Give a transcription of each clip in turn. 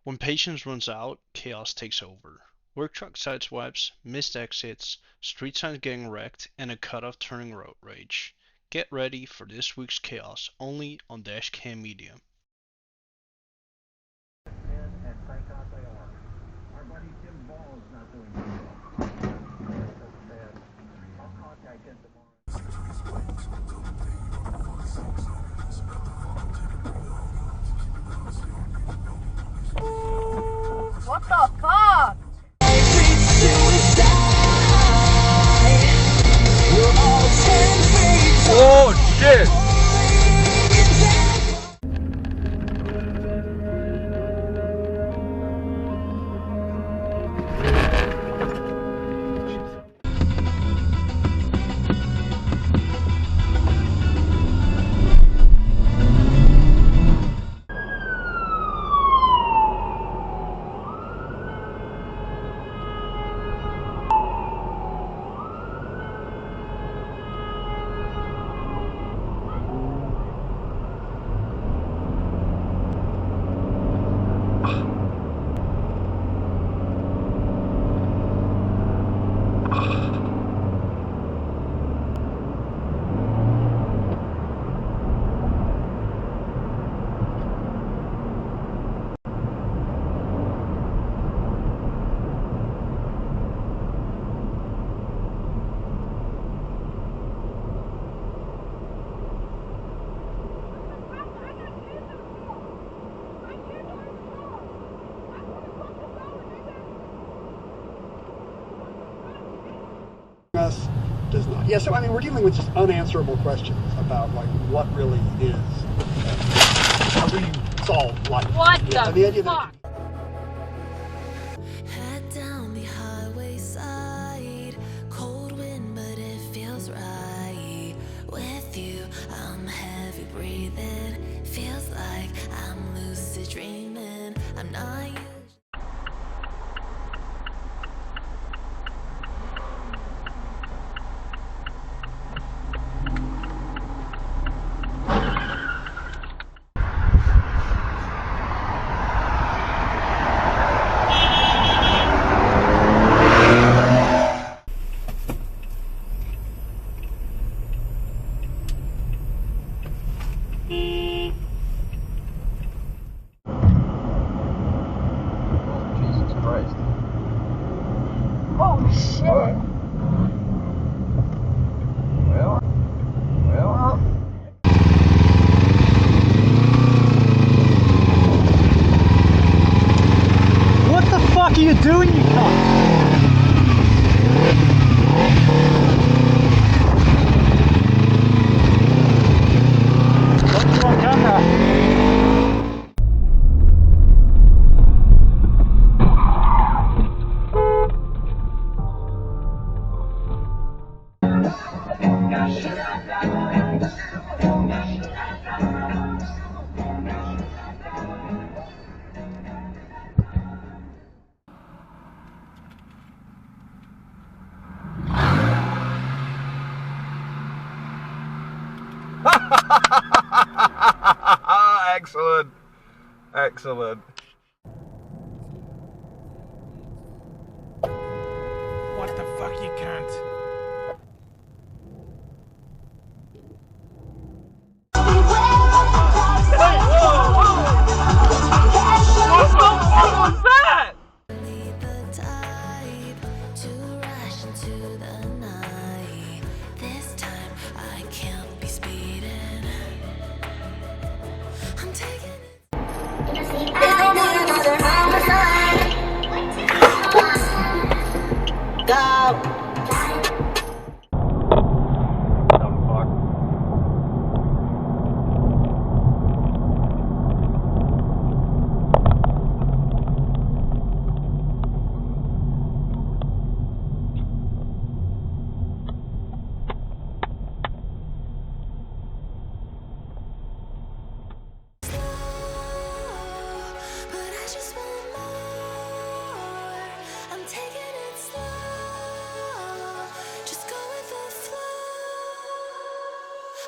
When patience runs out, chaos takes over. Work truck sideswipes, missed exits, street signs getting wrecked, and a cutoff turning road rage. Get ready for this week's chaos, only on Dashcam Media. Our buddy Tim Ball is not doing good. I'll contact him tomorrow. What the fuck? Oh shit! Does not. Yeah, so I mean, we're dealing with just unanswerable questions about like what really is. How do you solve life? What Yeah, the idea fuck? Head down the highway side, cold wind, but it feels right. With you, I'm heavy breathing. Feels like I'm lucid dreaming. I'm not used. Jesus Christ. Oh shit. Well. What the fuck are you doing, you cunt? Got you on camera. Excellent. Excellent. What the fuck, you can't? Lead the type to rush into the night. This time I can't be speeding. I'm taking it.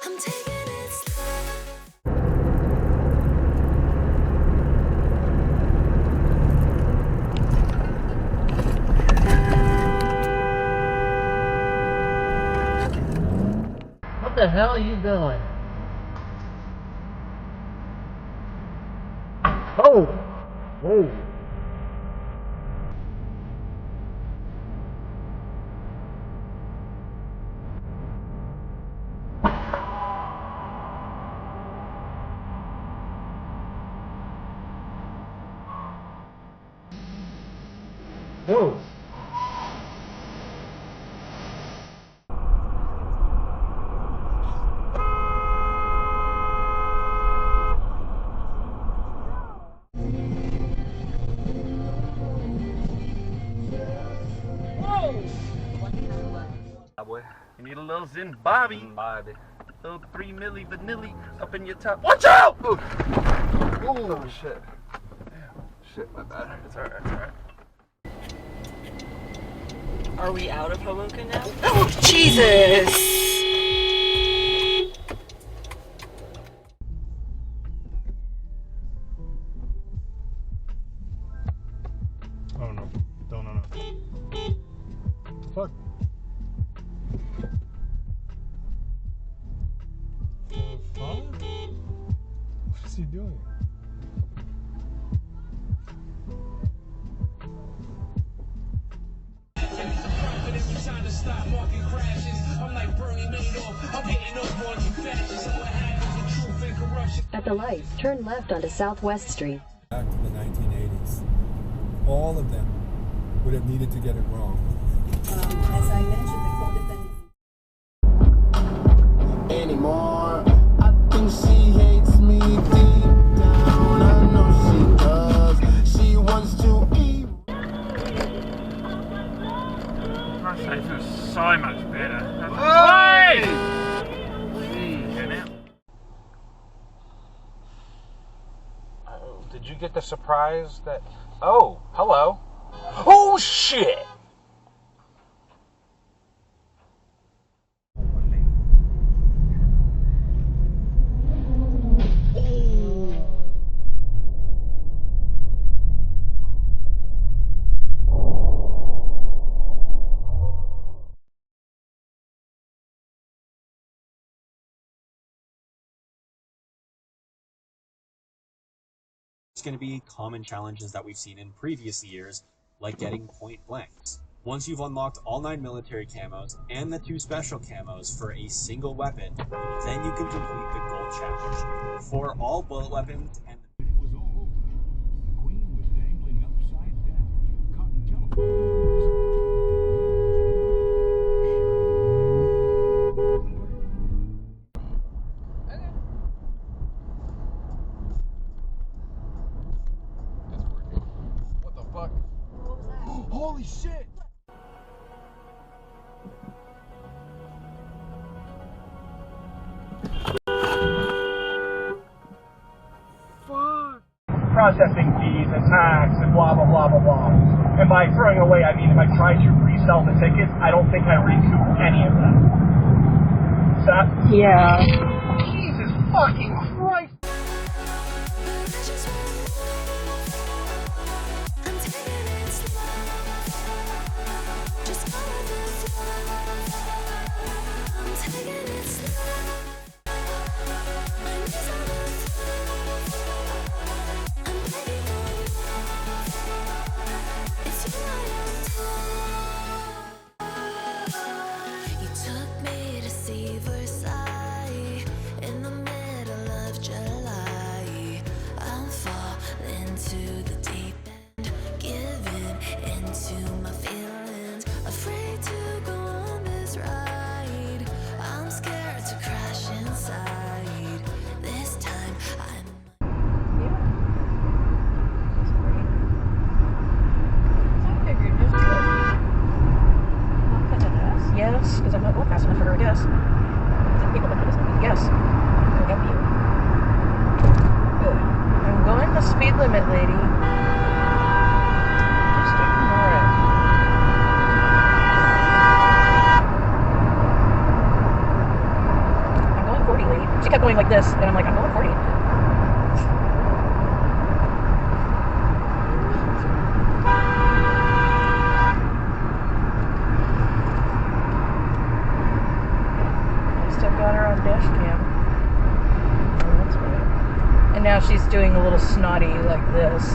I'm taking it slow. hell are you doing? Oh! Whoa! Whoa! Boy. You need a little Zen Bobby. Bobby. Little 3 milli vanilli up in your top. Watch out! Ooh. Oh shit. Shit, my bad. It's alright, it's alright. Are we out of Hoboken now? Oh, Jesus! Oh no. No. Fuck. The fuck? What is he doing? At the lights, turn left onto Southwest Street. Back to the 1980s. All of them would have needed to get it wrong. As I mentioned, the co-defendant Anymore. I think she hates me deep down. I know she does. She wants to eat. This is so much better. Hey! Did you get the surprise that... Oh, hello. Oh, shit! It's going to be common challenges that we've seen in previous years, like getting point blanks. Once you've unlocked all 9 military camos and the 2 special camos for a single weapon, then you can complete the gold challenge. For all bullet weapons and Holy shit! Processing fees and tax and blah blah blah blah blah. And by throwing away, I mean if I try to resell the tickets, I don't think I recoup any of them. So that, Yeah. Jesus fucking Christ! You took me to see Versailles in the middle of July. I'm falling to the deep end, giving into my feelings, afraid to go on this ride. I'm scared to crash inside. This time I'm Yes, because I'm not going fast enough for her, I guess. Some people look at this and yes. I'll help you. Good. I'm going the speed limit, lady. Just ignore it. I'm going 40, lady. She kept going like this, and I'm like, I'm going 40. Still got got her on Dashcam. Oh, that's weird. And now she's doing a little snotty like this.